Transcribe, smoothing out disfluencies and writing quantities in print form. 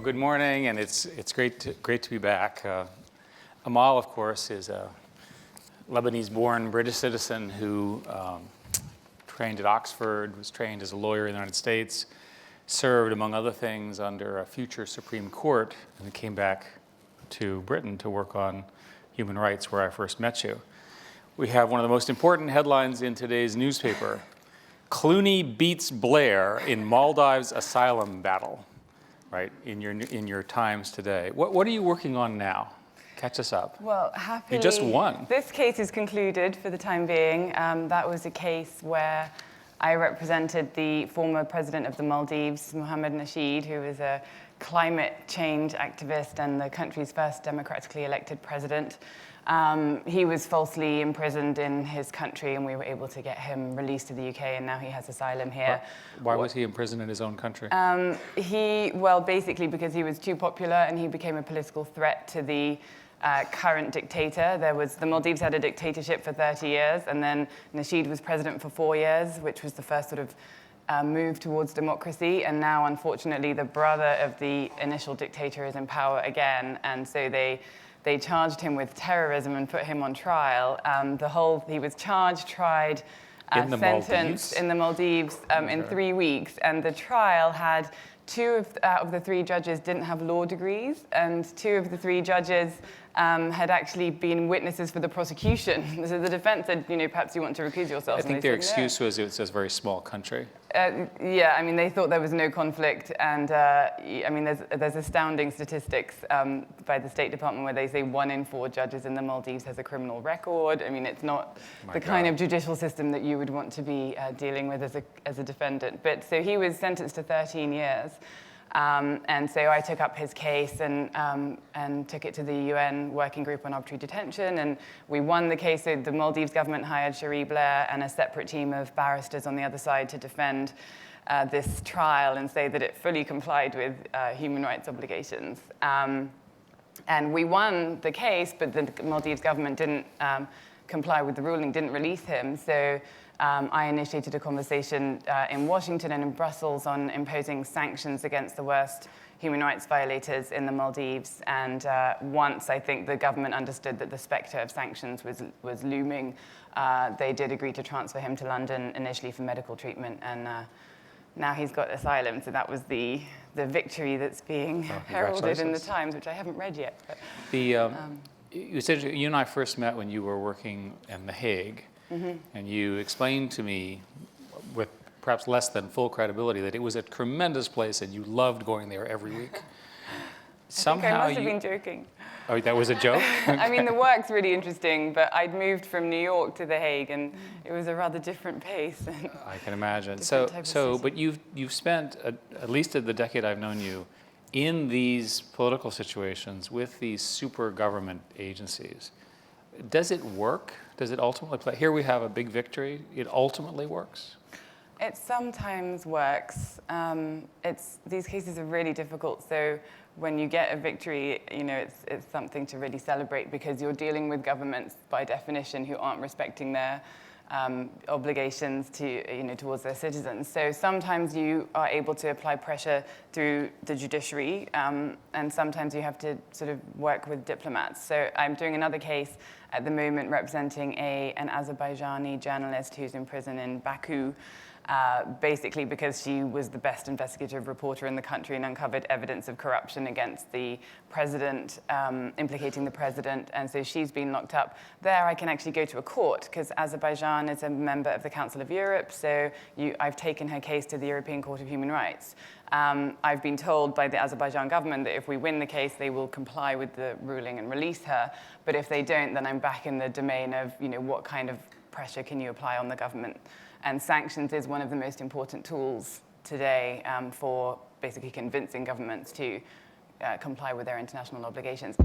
Well, good morning, and it's great to be back. Amal, of course, is a Lebanese-born British citizen who trained at Oxford, was trained as a lawyer in the United States, served, among other things, under a future Supreme Court, and came back to Britain to work on human rights, where I first met you. We have one of the most important headlines in today's newspaper. Clooney beats Blair in Maldives asylum battle, right, in your Times today. What are you working on now? Catch us up. Well, happily, you just won. This case is concluded for the time being. That was a case where I represented the former president of the Maldives, Mohammed Nasheed, who was a climate change activist and the country's first democratically elected president. He was falsely imprisoned in his country, and we were able to get him released to the UK, and now he has asylum here. Why was he imprisoned in his own country? Well, basically because he was too popular and he became a political threat to the current dictator. The Maldives had a dictatorship for 30 years, and then Nasheed was president for 4 years, which was the first sort of move towards democracy. And now, unfortunately, the brother of the initial dictator is in power again, and so they charged him with terrorism and put him on trial. He was charged, tried, sentenced in the Maldives in 3 weeks, and the trial had two of the three judges didn't have law degrees, and 2 of the 3 judges had actually been witnesses for the prosecution. So the defense said, perhaps you want to recuse yourself. I think their excuse was it's a very small country. Yeah, I mean, they thought there was no conflict, and I mean, there's astounding statistics by the State Department where they say 1 in 4 judges in the Maldives has a criminal record. I mean, it's not kind of judicial system that you would want to be dealing with as a defendant. But so he was sentenced to 13 years. And so I took up his case and took it to the UN Working Group on Arbitrary Detention, and we won the case. So the Maldives government hired Cherie Blair and a separate team of barristers on the other side to defend this trial and say that it fully complied with human rights obligations. And we won the case, but the Maldives government didn't comply with the ruling, didn't release him. So I initiated a conversation in Washington and in Brussels on imposing sanctions against the worst human rights violators in the Maldives. And once I think the government understood that the specter of sanctions was looming, they did agree to transfer him to London initially for medical treatment. And now he's got asylum. So that was the victory that's being heralded in the Times, which I haven't read yet. But, you said you and I first met when you were working in The Hague. Mm-hmm. And you explained to me, with perhaps less than full credibility, that it was a tremendous place and you loved going there every week. Somehow I must have been joking. Oh, that was a joke? I mean, the work's really interesting, but I'd moved from New York to The Hague, and it was a rather different pace. I can imagine. But you've spent, at least the decade I've known you, in these political situations with these super government agencies. Does it work? Does it ultimately play? Here we have a big victory. It ultimately works? It sometimes works. These cases are really difficult. So when you get a victory, it's something to really celebrate, because you're dealing with governments by definition who aren't respecting their obligations towards their citizens. So sometimes you are able to apply pressure through the judiciary, and sometimes you have to sort of work with diplomats. So I'm doing another case at the moment representing an Azerbaijani journalist who's in prison in Baku, basically because she was the best investigative reporter in the country and uncovered evidence of corruption against the president, implicating the president, and so she's been locked up. There I can actually go to a court, because Azerbaijan is a member of the Council of Europe, so I've taken her case to the European Court of Human Rights. I've been told by the Azerbaijan government that if we win the case, they will comply with the ruling and release her, but if they don't, then I'm back in the domain of, what kind of pressure can you apply on the government? And sanctions is one of the most important tools today for basically convincing governments to comply with their international obligations.